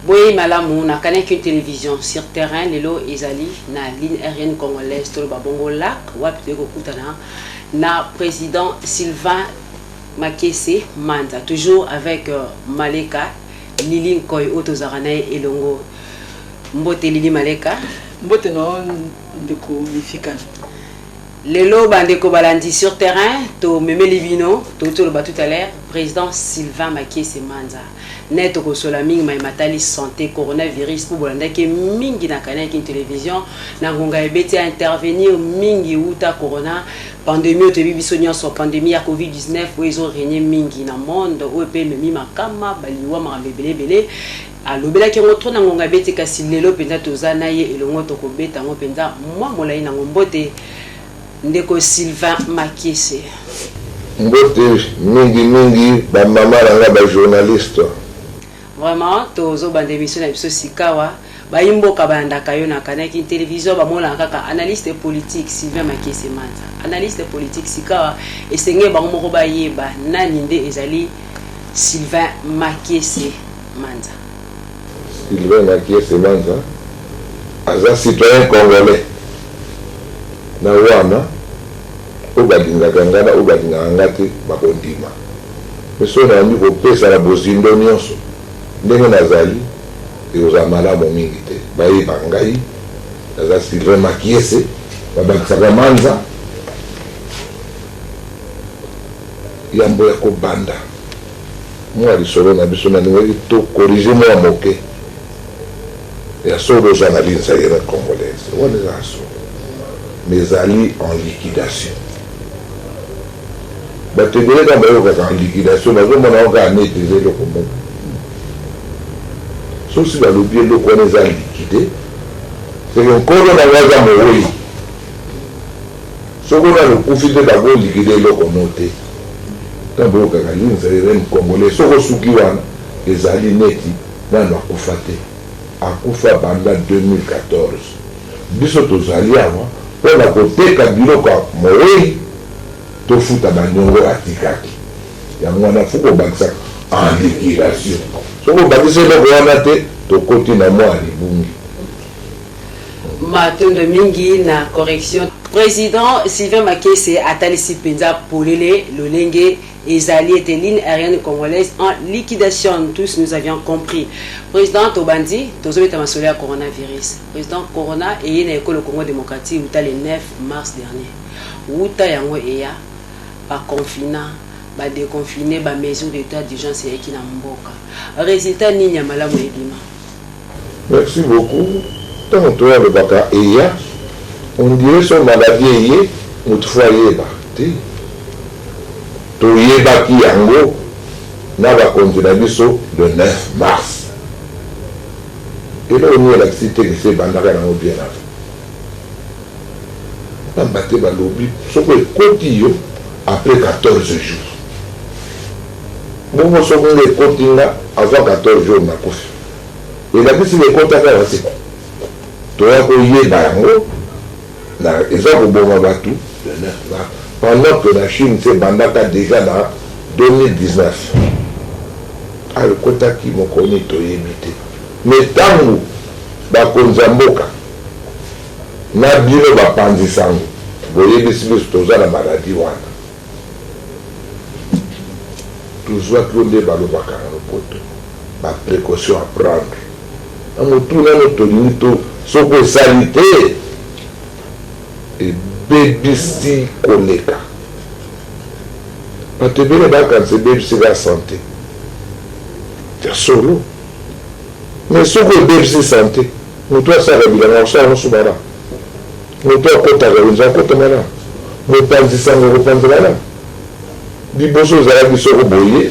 Boy malamu na kaneki télévision sur terrain lelo ezali na ligne aérienne congolaise to babongo lac wapi ko kutana na président Sylvain Makesse Manza toujours avec Maleka Lili Koy Otozarana elongo mbote Lili Maleka mbote no ndeko mifika lelo bandeko balandi sur terrain to memeli bino to le tout à l'heure président Sylvain Makesse Manza net ko sola mingi mai matali santé coronavirus pour bolanda ke mingi na kanaki télévision na ngonga ebeti à intervenir mingi uta corona pandémie to bibiso nyonso pandémie ya COVID-19 où ils ont régné mingi na monde où pe memi makama baliwa mabebele alobela ke ngotro na ngonga beti kasi lelo penza tozana ye elongo to ko beta ngo penza mwa molai na ngombote ndeko Sylvain Makesse mbote mingi ba mama nga ba journaliste vraiment tozo bande émission na biso sikawa ba imboka bandaka yo na kanaki télévision ba mola kaka analyste politique Sylvain Makesse Manza analyste politique sikawa esenge ba moko ba yeba nani nde ezali Sylvain Makesse Manza. Sylvain Makesse Manza aza citoyen congolais na wana obalinga gangana obalinga ngati bakondima meso na ndi ko pesa la bozindo nyonso ndenge nazali eoza malamu mingi te bayeba ngai naza Sylvain Makesse babakisaka Manza yambo ya kobanda mwa lisolo na biso na ningi to corriger mwa moke ya solo za na linza yera congolaise wana zaso mais ali en liquidation batebele ka bayoka en liquidation bazomona oka anetize eloko moko so si balobi eloko wana eza liquide seke nkolo na ngaza mowei soko na lokufi te bako liquide eloko no te na boyokaka linza eren congolais soko suki wana ezali neti nano akufa te akufa banda 2014 biso tozali awa mpona koteka biloko mowei tofuta banyongo atikaki yango wana fu kobakisaka en liquidation soko obakisa eloko wana te tokoti na mwa libungi matondo mingi na correction président Sylvain Makesse atalisi penza polele lolenge ezali était ligne aérienne congolaise en liquidation tous nous avions compris président Tobandi tozobeta masolo ya coronavirus président corona et na école Congo démocratique uta le 9 mars dernier uta yango eya ba confina ba déconfiner ba mesure d'état d'urgence et qui na mboka résultat nini ya malamu edima. Merci beaucoup. Tant que le baka eya on dirait son maladie eye mutfwa yeba te to yeba ki yango na ba kontina biso le 9 mars et là on est la cité que c'est bandaka na bien avant bambate balobi soko ekoti yo après 14 jours bongo soko ekoti nga avant 14 jours na kofi et la bisi ekotaka wase toya koyeba yango na eza koboma bato le 9 mars pendant que la Chine s'est bandaka déjà dans 2019 alekotaki mokoni toyebi te mais ntango bakonza mboka na bino bapanzisango boyebisi biso toza na maladi wana tozwaki yo nde balobaka na lopoto baprécaution à prendre na motu nano tolingi to soko esali te ebebisi koleka bato ebele bakanisa ebebisi ka santé ya solo mais soko ebebisi santé moto asala bilanga kosala nosubala moto akotaka wenza akotamana mopanzisango kopanzikana liboso ozalaki soko boye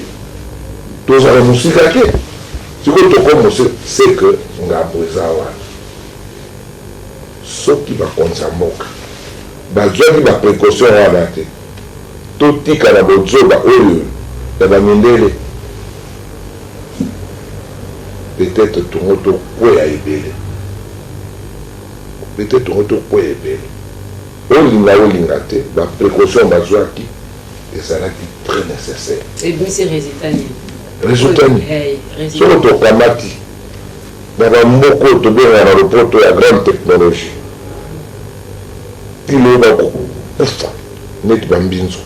tozala mosika ke sikoyo tokomose seke ngambo eza wana soki bakonza mboka bazwaki baprécaution wana te totika na bozoba oyo ya bamindele peut-être tongo tokweya ebele peut-être tongo tokweya ebele olinga te baprécaution bazwaki ezalaki très nécessaire ebimisi résultat nini résultat nini soko tokamati na bamoko tobenga na lopoto ya grande technologie kilo bakufa neti bambinzo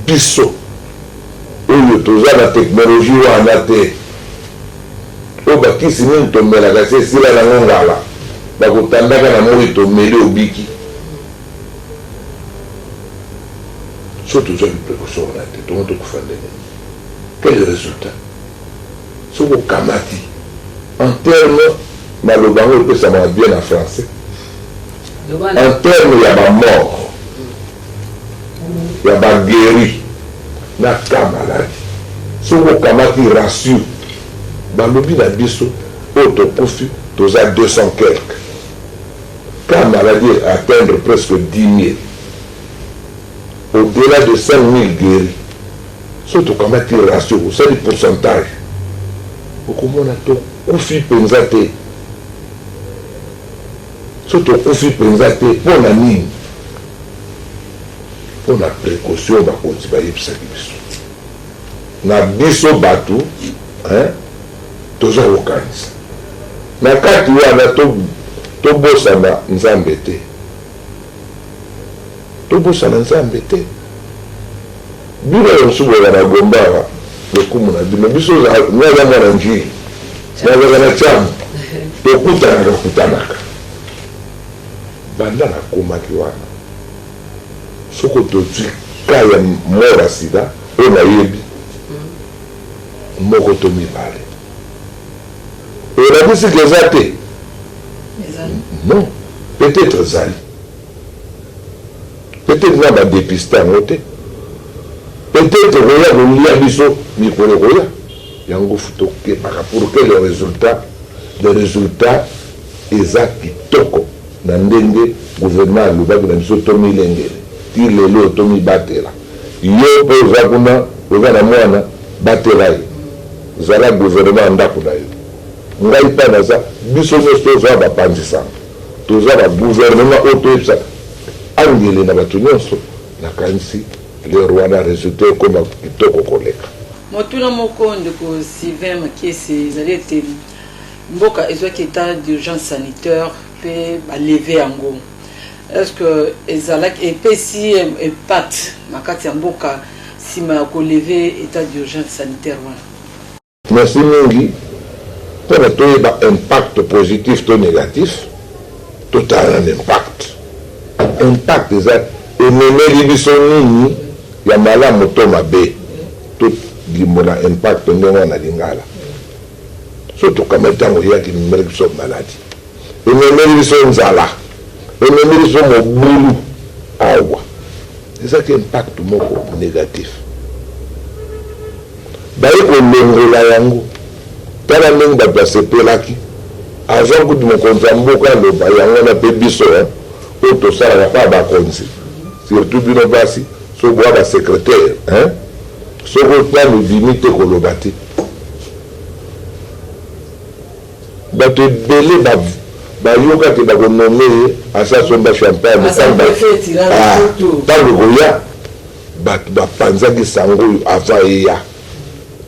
biso oyo toza na technologie wana te oyo bakisi nini tomelaka se esila nango ngala bakotandaka na moi tomeli obiki so tozwa biprécaution wana te tongo tokufa ndenge quel résultat soki okamati en terme maloba ngo epesamaka bien en français en terme ya bamort ya bageri na ka maladi soki okamati ratio balobi na biso oyo tokufi toza 200 quelque ka maladie atteindre presque 10 000 au-delà de 5 000 guéris so tokamati ratio osali pourcentage okomona tokufi mpenza te so tokufi mpenza te mpo na nini mpo na précaution bakonzi bayebisaki biso na biso bato toza kokanisa na kati wana tobosana nzambe te tobosana nzambe te bino yonso boyaka na gombaka lokumu na bino biso naza mwana njili nazaka na tiamu tokutanaka banda nakomaki wana soko tozwi ka ya mora sida oyo nayebi moko to mibale oyebisiki eza te non peut-être ezali peut-être na badepiste yango te peut-être koya kolia biso mikolo koya yango futokebaka pour que le résultat eza kitoko na ndenge gouvernement alobaki na biso tomilengele ti lelo tomibatela yo mpe oza kuna oza na mwana batela ye zala gouvernement ndako na yo ngai mpe naza biso nyonso toza bapanzisanga toza bagouvernement oyo toyebisa angele na bato nyonso nakanisi lero wana résultat ekoma kitoko koleka motuna moko ndeko Sylvain Makiese ezali ete mboka ezwaki état d'urgence sanitaire mpe baleve yango est-ce que ezalaki epesi impact na kati ya mboka nsima ya koleve état d'urgence sanitaire wana merci mingi mpona toyeba impact positif to négatif totala na impact eza ememeli biso nini ya malamu to mabe to limona impact ndenge wana lingala so tokama ntango eyaki ememeli biso maladi ememeli biso nzala ememeli biso mobulu awa ezaki impact moko négatif baye kolongola yango tala ndenge bato basepelaki azwa kutu mokonzi ya mboka aloba yango na mpe biso oyo tosalaka mpa bakonzi surtout bino basi so boya basekrétaire soko ntango ebimi te koloba te bato ebele bayoka te bakonome ye asa somba champagne ntango koya bato bapanzaki sango oyo avant eya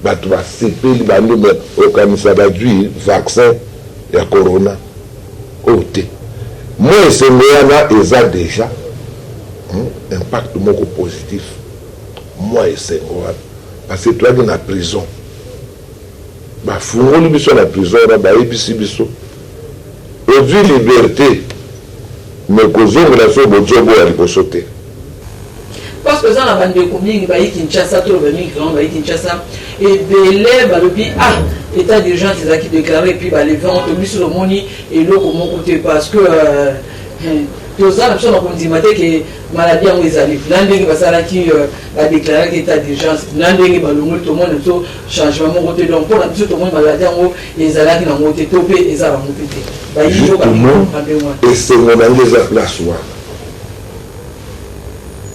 bato basepeli bandume okanisa bazwi vaccin ya corona oyo te moi esengo wana eza déjà impact moko positif moi esengo wana parce que toyaki na prison bafungoli biso na prison wana bayebisi biso ozwi liberté mais kozongola so bozobo ya liboso te parce que eza na bandeko mingi bayi Kinshasa toloba mingi vraiment bayi Kinshasa ebele balobi état d'urgence ezalaki déclaré et puis baleve onto biso lomoni eloko moko te parce que toza na biso na kondima te ke maladie yango ezali na ndenge basalaki badéclaraki état d'urgence na ndenge balongoli tomoni biso changement moko te donc mpona biso tomoni maladie yango ezalaki nango te to mpe eza bango mpe te bayi esengo nango eza place wana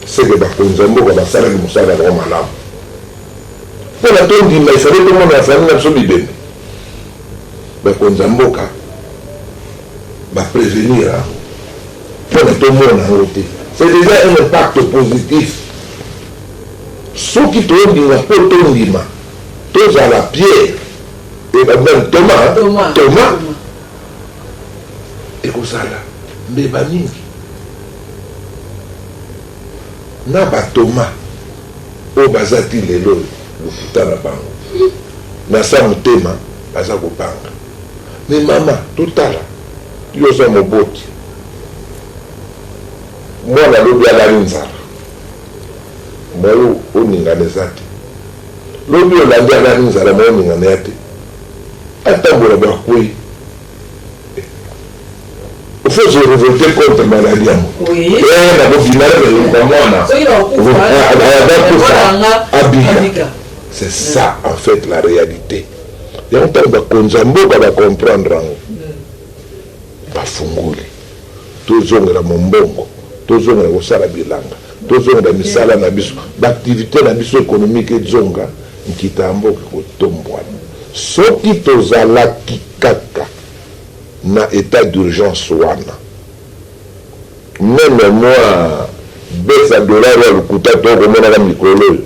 seke bakonzi ya mboka basalaki mosala yango malamu mpona tondima efale tomona afani na biso bibembe bakonzi ya mboka baprevenir yango mpona tomona yango te c'est déjà un impact positif soki tondima mpo tondima tozala pierre et Thomas et comme ça là mbeba mingi na ba Thomas o bazati lelo lokuta na bango na sa motema baza kopanga mais mama totala yo za moboti mwana lobi alali nzala moyo oningana eza te lobi olandi alali nzala moyo oningana ya te atambola bakwei il faut se révolter contre maladie. Oui. C'est ça en fait la réalité. Et on parle de Konzambo, on va comprendre. Bafunguli. Toujours la Mombongo. Toujours la Osala Bilanga. Toujours la Misala Nabiso. L'activité Nabiso économique et Zonga. Nkitambo Kotombouane. Ce qui tozala kikaka. Na état d'urgence wana même moi besa dollar ya lukuta to komona na mikolo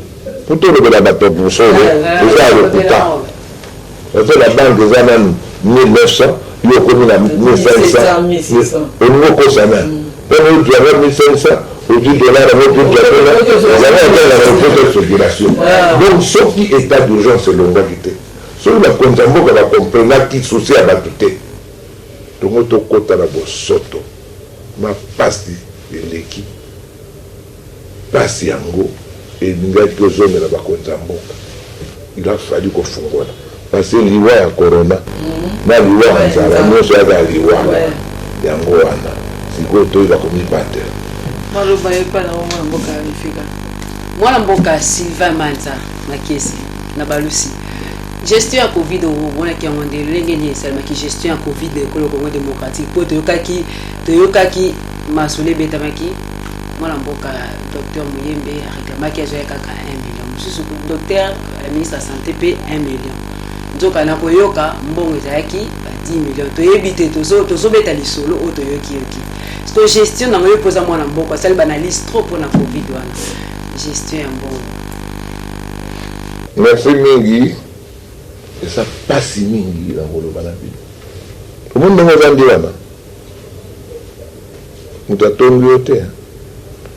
puto le la bato pour ça eza lukuta eza la banque eza na 1900 yo komi na 1500 on mo ko sana on tu avais 1500 au dollar à votre la circulation donc ce qui état d'urgence c'est longa quitté sur la Konzambo va comprendre qui souci à batute donc to kota na bosoto ma pasi eleki pasi yango elingaki kozomela bakonzambo il a fallu kofungola parce que liwa ya corona na liwa ya nzala nyonso yaza liwa yango wana sikoyo toyeba komibatela maloba epa na mwana mboka alifika mwana mboka Sylvain Manza Makiese na balusi gestion ya Covid on qui a demandé l'engagement seulement qui gestion ya Covid de Congo démocratique pour toyokaki masole betamaki mwana mboka docteur Muyembe réclamaki azoya kaka 1 million mususu docteur ministre de santé pe 1 million nzoka na koyoka mbongo ezayaki 10 million toyebi te tozobeta lisolo o toyoki sto gestion na ngoyo poza mwana mboka sali banalise trop pour na Covid wana gestion ya mbongo. Merci mingi. Et ça passe mingi dans le banabi. Comment nous avons dit là? Nous t'attendons le thé.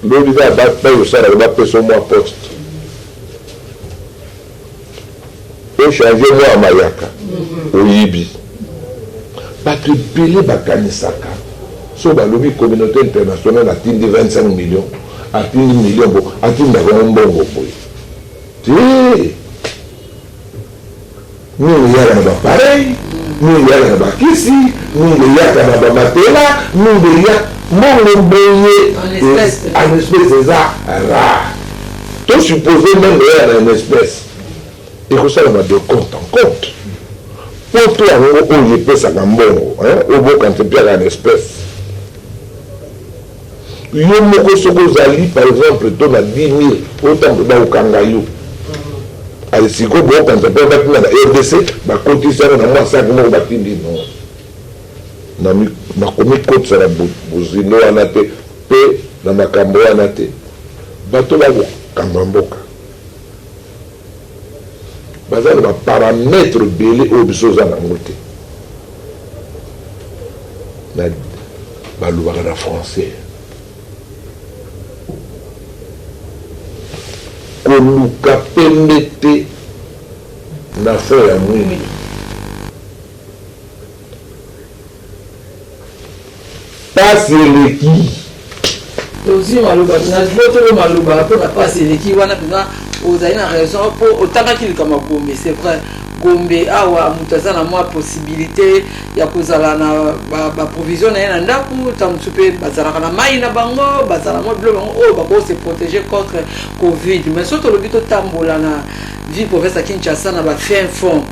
L'eau va battre au salaire, va passer son mois poste. Et changer moi à Mayaka, au Yibi. Pas que Billy Bakanisaka. Sur la lobby communauté internationale a atteint 25 millions, a atteint 10 millions, a atteint un bon nous y a pareil, nous y a kisi, nous y a matela, nous y a mon en espèce de ça rare. Tout supposé même en espèce. Et que ça on a de compte en compte. Pour toi, on y peut ça dans bon, au beau quand tu perds en espèce. Yomoko Sokozali, par exemple, tu as 10 000, autant que dans le Kangaïou. Alors, si vous avez un peu de RDC, bah, quand ça, on a moins 5 mois, bah, tu dis non. Ma commis côte, ça la bousino, on a été, pe, dans ma cambo, on a été. Bateau là, Kambamboka. Bah, ça, on va paramètre belé au biseau, ça, on a monté. Bah, le français. Koluka pembete na fo ya mwini pasi eleki ozi maloba na boto maloba po na pasi eleki wana pena ozali na raison po otangaki likama Gombe c'est vrai Gombe awa mutaza na moi possibilité ya kozala na ba provision na yana ndaku tamtu pe bazalaka na mai na bango bazala mo bilo bango o bako se protéger contre Covid mais surtout le bito tambola na vie province Kinshasa na ba fin fond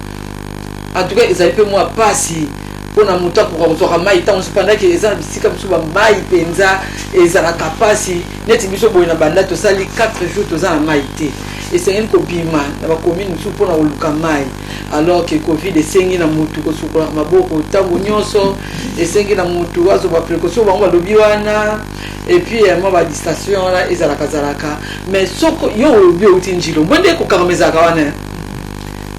en tout cas ils avaient peu moi passi pour na muta pour kozoka mai tant cependant que les arbres sika musuba mai penza ezala kapasi neti biso boy na banda to sali 4 jours to za mai te et c'est une copima na ba commune musu pour na oluka mai alors que Covid esengi na mutu ko sukula maboko tango nyonso esengi na mutu wazo ba précaution bango lobi wana et puis moi ba distanciation là ezala kazalaka mais soko yo lobi utinjilo mwende ko karameza kawana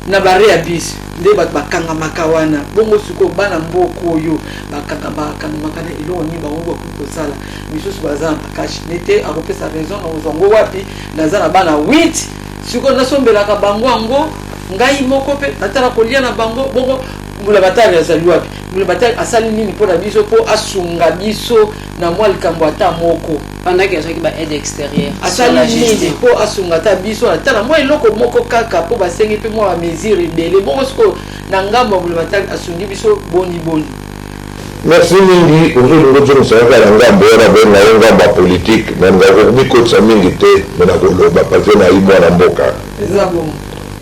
na bare ya bis nde bato bakangamaka wana bongo sikoyo bana mboka oyo bakangamaka na eloko nini bango bakoki kosala misusu baza na bakashi nete akopesa raison na ozwango wapi naza na bana 8 sikoyo nasombelaka bango yango ngai moko mpe natala kolia na bango bongo mbula batali azali wapi mbula batali asali nini mpona biso mpo asunga biso na mwa likambo ata moko pendant que azwaki baide extérieure asali nini mpo asunga ata biso atala mwa eloko moko kaka mpo basengi mpe mwa bamesure ebele bongo sikoyo na ngambo ya mbula batali asungi biso boni merci mingi ozolingo ozomisaka na ngambo wana benga yo ngambo ya politike na ngakokobikotisa mingi te me na koloba parce na ye mwana mboka eza bongo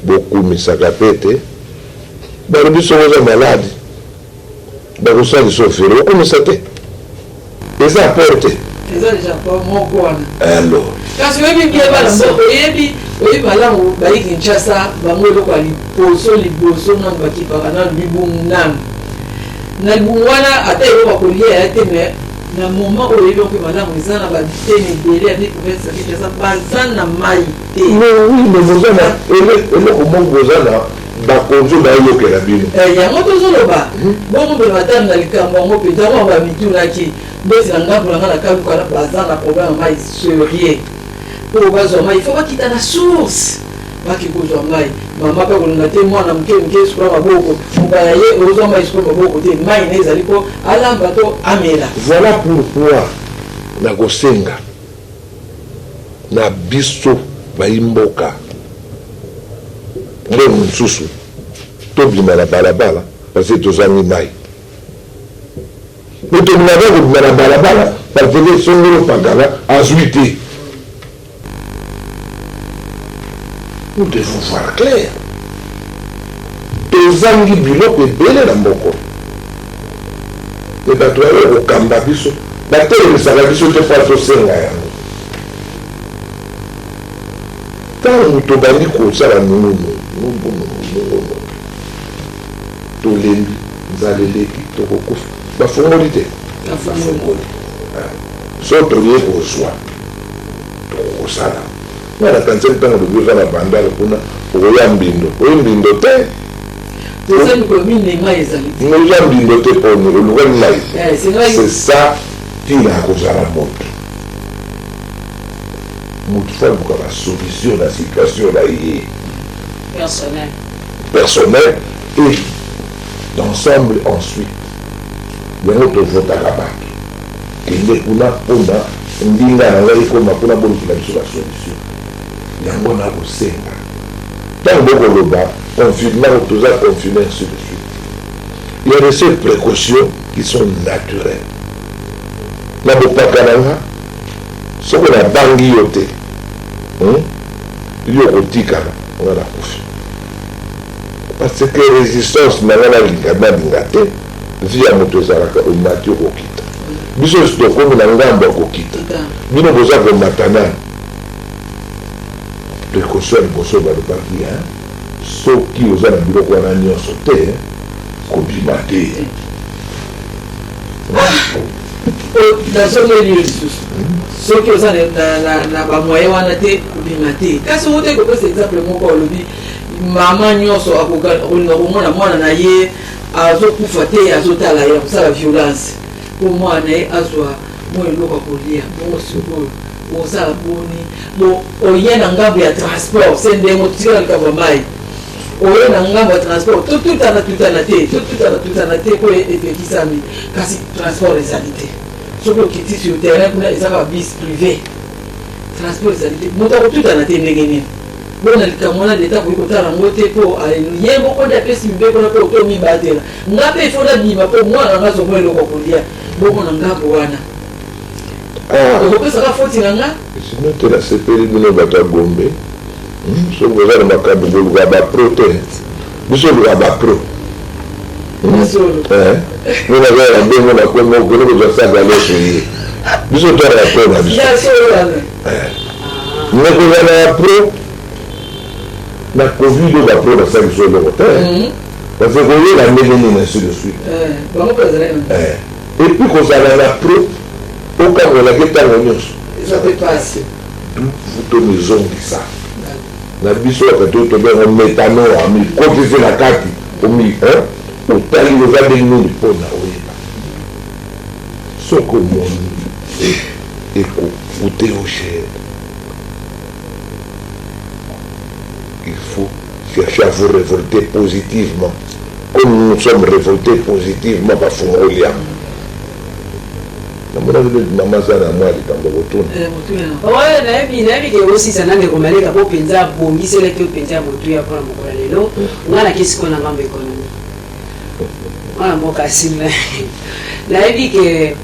bokumisaka pe te balobi soko oza maladi bakosalisa ofere okumisa te eza aport te eza deja moko wana alors kasi oyebi bie bana mboka oyebi malamu bayi Kinshasa bango eloko ya liboso nanu bakipaka nanu libungu nanu na libungu wana ata eloko bakolia ya te me na moment oyo oyebi mpe malamu eza na batene ebele ya province ya Kinshasa baza na mai te eloko moko boza na bakonzo bayokela bino yango tozoloba bongo mpe batani na likambo yango mpenza ngo bamitunaki ndoti na ngambo nanga na kabukana baza na problème mai serie mpo bazwa mai ifo bakita na source baki kozwa mai mama mpe kolinga te mwana moke sikola maboko mobaya ye ozwa mai sikola maboko te mai na ezali mpo alamba to amela voilà pourquoi nakosenga na biso bayimboka mbongo mosusu tobima na balabala parce tozangi mai me tobimaka kobima na balabala parce que songolo pakala azwi te. Nous devons voir clair. Tozangi biloko ebele na mboko me bato bayo kokamba biso batelemisaka biso te mpo tosenga yango ntango tobandi kosala nununu tolembi nzala eleki tokokufa bafongoli te bafongoli so toye kozwa tokosala wana kanseli ntango lobi oza na bandale kuna okoya mbindo oyo mbindo te oza mbindo te poni olukali mai c'est ça tina akozala moto fa aluka basolution na situation na ye personnel et d'ensemble ensuite yango tovotaka bato kende kuna mpona ndinga na ngai ekoma mpona bolukila biso basolution yango nakosenga ntango bokoloba confinement toza confiné ainsi de suite il y a de ces précautions qui sont naturelles na bopaka na nga soki nabangi yo te yo kotikala nga nakufi parce que résistance na nga nalinga te vi ya moto ezalaka omati okokita biso tokomi na ngambo ya kokita bino boza komata nani précaution ya liboso balobaki soki oza na biloko wana nyonso te kobima te nazongeli yo lisusu soki oza na bamoye wana te kobima te kasi ngo te kopesa exemple moko olobi mama nyonso akolinga komona mwana na ye azokufa te azotala ye akosala violence mpo mwana ye azwa mo eloko akolia bongo sikoyo osala boni oye na ngambo ya transport se ndenge otikala likambo ya mai oye na ngambo ya transport totutana te po efekisami kasi transport ezali te soki okiti sur terrain kuna eza ba bis privé transport ezali te moto akotutana te ndenge nini bona likambo wana leta koyi kotala yango te mpo ye moko nde apesi mibeko na mpe otomibatela nga mpe ifo nabima mpo mwana nga zongo eloko kolia bongo na ngambo wana okopesaka foti na nga sino te nasepeli bino bato ya gombe soki boza na makambo boluka bapro te biso oluka bapro minaza ya bengo na kwe moko ne kozwa sagaleso ye biso twana ya pro na biso ne kozala ya pro na covid oyo bapro nasala biso eloko te parce que koyela ndenge nini ainsi de suite et puis kozala na pro okangolaki ntango nyonso tomizongisa na biso ya kati oyo tobenga metano ami kokisi na kati omi otali oza ndenge nini mpona oyeba soki omoni ekokute yo cher il faut chercher à vous révolter positivement comme nous sommes révoltés positivement bafungoliam namonaki mama aza na mwa likambo kotuna nayebi ke osisa na ndeko maleka po mpenza abongiselaki mpenza ya motuya mpona mokola lelo nga nakesi ko na ngambo ekonomi wana mboka asila nayebi ke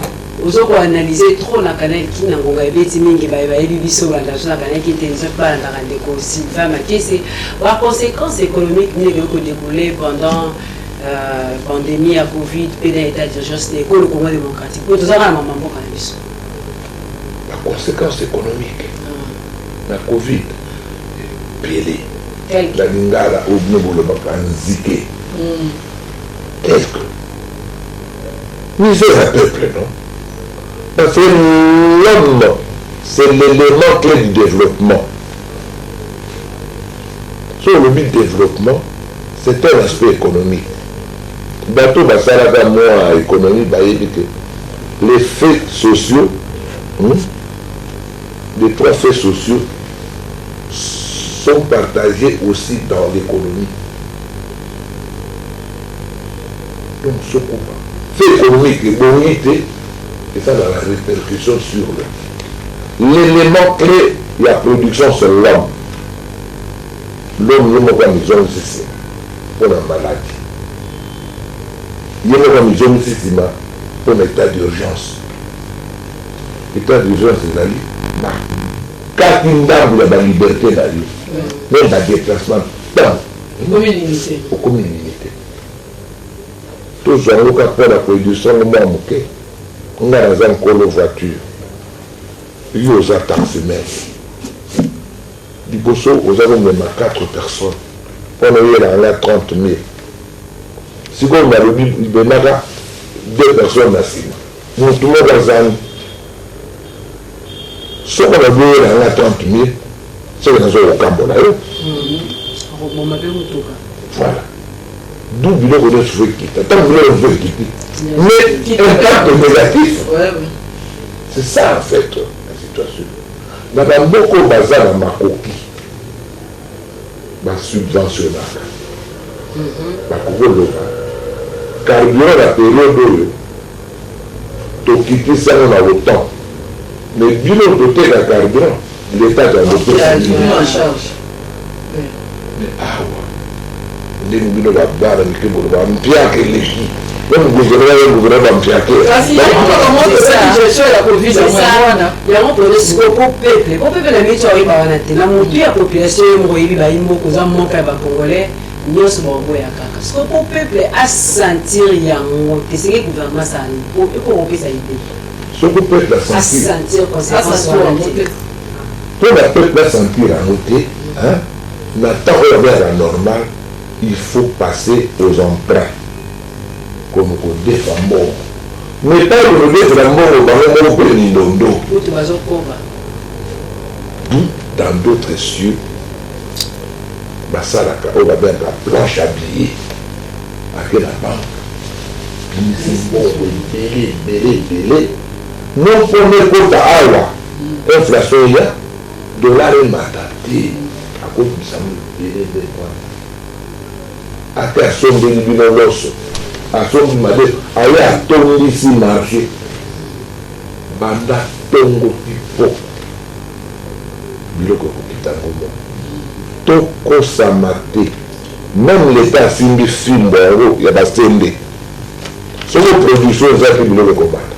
ozokoanalyse trop na kanal ki na ngonga ebeti mingi bayebi biso balanda na kanal ki te soki balandaka ndeko Sylvain Makese baconséquence économique nini ekoki kodécoule pendant pandémie à Covid, état d'urgence de l'école au Congo démocratique. Pour tout ça, la conséquence économique, la Covid, pélé, la lingala au bout de zike. Qu'est-ce que misère à peuple, non? Parce que l'homme, c'est l'élément clé du développement. Sur le but du développement, c'est un aspect économique. Bateau basalaka moi économie bayebi que les faits sociaux les trois faits sociaux sont partagés aussi dans l'économie. Donc ce fait économique et bonité et ça dans la répercussion sur l'élément clé de la production c'est l'homme. L'homme n'est pas mis en ceci pour la maladie. Il y a une mission pour l'état d'urgence. L'état d'urgence, c'est la vie. Quand il y a la liberté, la vie, même la déplacement, au commun limité. Tous les gens qui ont la production, on a encore la voiture. Il y a aux taximètres. Du coup, aux avons même 4 personnes. On a 30 000. Si on a le Benara, 2 personnes à Sima. Nous, tout le monde a zan. Si on a vu 30 000, c'est que nous avons au Cambodge. Voilà. D'où le bonheur se fait quitter. Tant que le veut quitter. Mais impact négatif. C'est ça en fait la situation. Dans beaucoup de bazar dans ma coquille, ma subventionnable. Ma coquille carburant la période où tu quittes ça dans autant. Mais bien au côté de la carburant, l'État a beaucoup de charge. Mais ah ouais. Les gens la barre avec les bourgeois, un pire que les filles. Même le gouvernement va me faire que. Il y a un problème pour le peuple. Pour le peuple, la météo est pas la moitié de la population est congolais. Nous sommes ce que le peuple a sentir que c'est le gouvernement ça pour ça idée. Ce que le peuple a sentir conséquence pour le peuple a sentir à noter, n'attend vers la normale, il faut passer aux emprunts comme au défend. Mais pas le défend dans le pays d'Ondo. Dans d'autres cieux. Basalaka, on va bien la planche à billets avec la banque. Belé. Non pour les comptes à Awa, inflation il y a, dollar et matate, à cause de ça, à quoi à son de l'ibinolos, à son de madé, à y a ton ici marché, banda tongo pipo, biloko kitango. Toko samate même l'état simbi film il y a bastende sur les productions ça qui le combat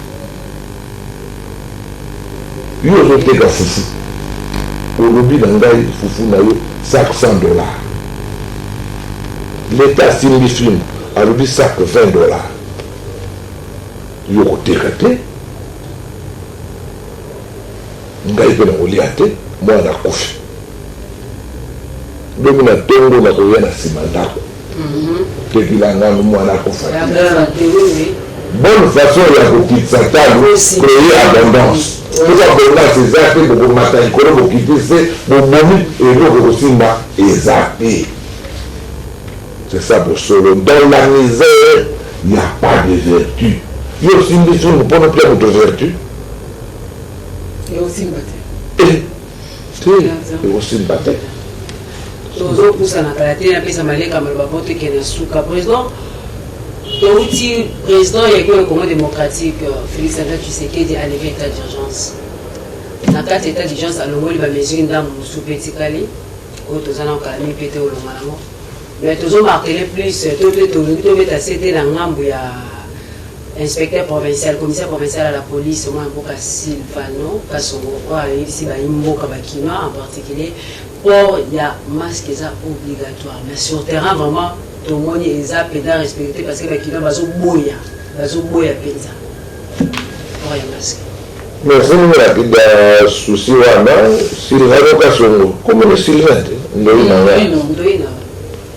yo zo teka fufu au lobby ngai fufu na yo $500 l'état simbi film a lobby sac $20 yo ko tekate ngai pe na oliate moi na kofi donc na tongo na koya na sima ndako tekilanga mwana akofata bonne façon ya kokitisa talo créer abondance pour abondance eza te bokomata likolo bokiti se bobomi eloko kosimba eza te C'est ça pour solo. Dans la misère, il n'y a pas de vertu. Il y a aussi une question pour ne plus de vertu. Il y a aussi une bataille. Et il y a aussi une bataille. Tozo poussa na kalaté na pesa maleka maloba vote ke na suka président. Touti président ya ko Congo démocratique Félix Antoine Tshisekedi a levé état d'urgence. Na kati état d'urgence alongoli ba mesure ndamu musupeti kali. O tozana ko kalami pété olonga nango. Mais tozo marteler plus to beta c'était na ngambo ya inspecteur provincial, commissaire provincial à la police, moi Mboka Sylvano, Kasongo, ici Mboka Bakina en particulier, pour il y a masque obligatoire. Mais sur le terrain vraiment, tout le monde est pédant respecté parce que Bakina bazo boya penza. Pour il masque. Mais c'est une rapide souci wana, Sylvano Kasongo, comment le Sylvano? Ndoina.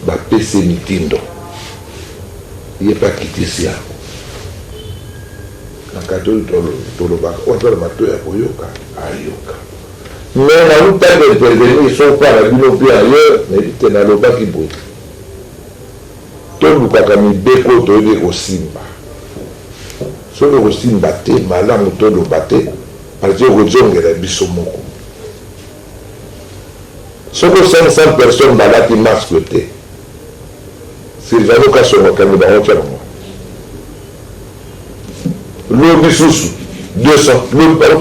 Ba PC mitindo. Il n'est pas quitté ça. Nakatoli tolobaka otala mato ya koyoka ayoka mais na luta de prévenir ils sont pas la bino bien ailleurs mais te na lobaki boye tolukaka mibeko toyebe kosimba soki kosimba te malamu toloba te parce que kozongela biso moko soki 500 personnes balati masque te Sylvano Kasongo kami bango tya bango l'eau sous 200, l'eau par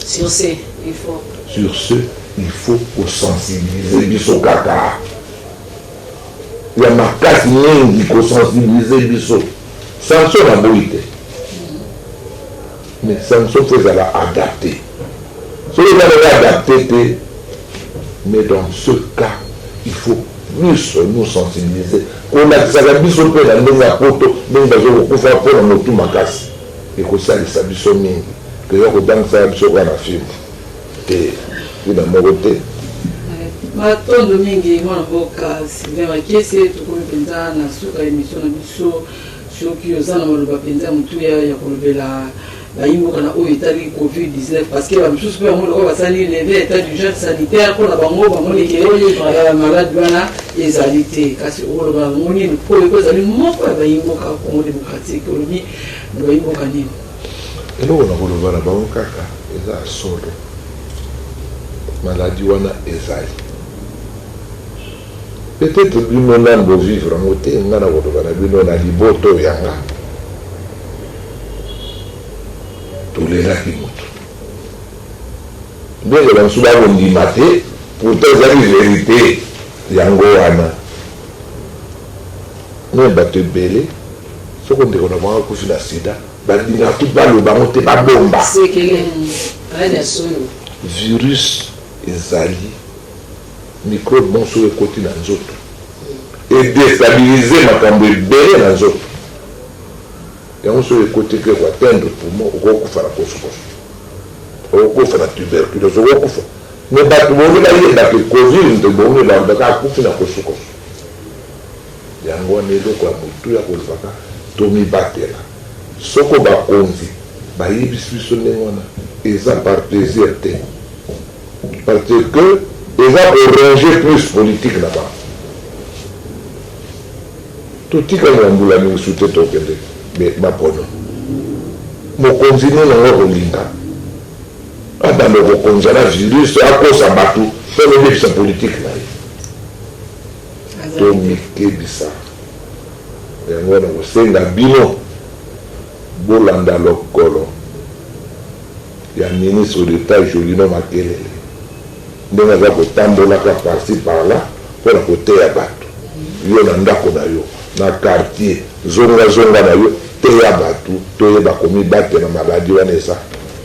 Sur ce, il faut. Sur ce, il faut sensibiliser biso kaka. Il y a ma casse qui faut sensibiliser biso. Sanction à boïté. Mais sanction faut la adapter. Si vous allez adapter, mais dans ce cas, il faut plus nous sensibiliser. On a ça la biso pe na ndenge ya poto ndenge bazo kokufa mpona motu makasi ekosalisa biso mingi keya kodangisa biso kwa na film te ina moko te matondo mingi mwana mboka Sylvain Makiese tokomi mpenza na suka émission na biso soki oza na maloba mpenza motu ya kolobela bayimboka na oyo etali COVID-19 parce que bamisusu mpe bango oyo basali leve état d'urgence sanitaire mpona bango bamoneke maladi wana ezali te kasi okoloba bango nini po ekozali moko ya bayimboka Congo démocratique olobi na bayimboka nini eloko na koloba na bango kaka eza solo maladi wana ezali peut-être bino na bovivre yango te nga na koloba na bino na liboto yanga tolelaki moto ndenge bansu bakondima te pourtant ezali vérité yango wana me bato ebele soki ndeko na bango akufi na sida bandinga tu baloba yango te babomba virus ezali microbe monso ekoti na nzoto edestabilize makambo ebele na nzoto yango soki ekoti ke koatteindre poumon okokufa na kosokoso okokufa na tuberculose okokufa me bato bongi bayebake covid nte bongi babaka akufi na kosokoso yango wana eloko ya motu ya kolobaka tomibatela soko bakonzi bayebisi biso ndenge wana eza par plaisir te parce que eza koranger plus politique na bango totikali na mbula mingi su te tokende mapono mokonzi nini nango kolinga abanda kokonza na virus akosa bato mpe lobebisa politike na ye tomikebisa yango wana kosenga bino bolanda lokolo ya ministre d'état Jolino Makelele ndenge aza kotambolaka parci parla mpona koteya bato yo na ndako na yo na quartier zonga na yo teya bato toyeba komibatela maladi wana eza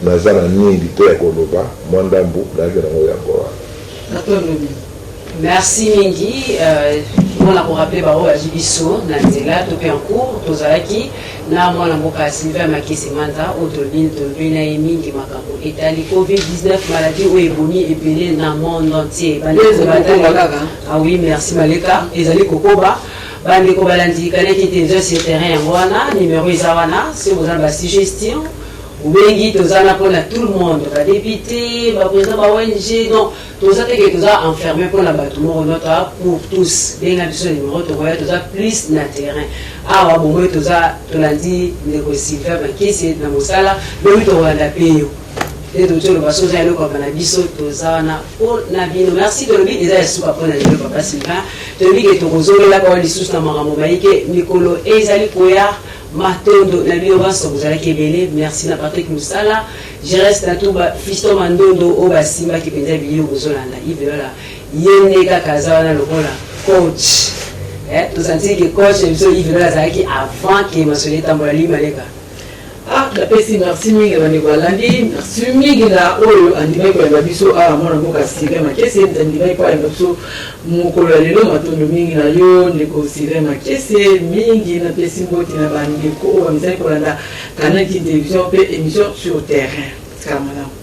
naza na nini te ya koloba mwa ndambu nayaki nango yango wana. Merci mingi. On a rappelé Baro Ajibiso, Nanzela, Topé en cours, Tozalaki, na mwana mboka Sylvain Makiese Manza, Otolbin, Tolbina et Mingi Makambo. Etali COVID-19, maladie ou éboni épelé dans le monde entier. Ah oui, merci Maleka. Ezali Kokoba. Bandeko balandi kaneki tenzo sur terrain wana numéro izawana si vous avez la suggestion Obengi tozana pour tout le monde, va député, va président, va ONG, non, tout ça que tu as enfermé pour la bâtiment, notre pour tous. Bien que ce numéro, tu vois, tu as plus de terrain. Ah, bon, tu as, tu l'as dit, négocier, faire qui c'est dans mon salle, mais tu as la paye. Et tout le monde, ça le comme la biso, tout ça, pour la vie. Merci de l'oubli, déjà, c'est pas pour la vie, papa Sylvain. De l'oubli que tu as là, quand on dit sous la maman, Nicolo, et Zali Koya. Matondo, la violence, vous allez kébélé, merci na Patrick Moussala. Je reste à tout, Fiston Mandondo, Oba Simba qui peut être vidéo aux Olanda. Il veut là, Yenega Kazawana, le coach. Tout ça, c'est que coach, il veut là, avant qu'il m'a sonné Tambourali Maleka. Ah, la pesi merci mingi na Nikolandi, merci mingi na oyo andimai kwa biso a mona mboka Sylvain Makese andimai kwa biso mukolo lelo matondo mingi na yo ndeko Sylvain Makese mingi na pesi mboti na bandeko o bamizali kolanda Canal Télévision pe émission sur terrain. Kamala.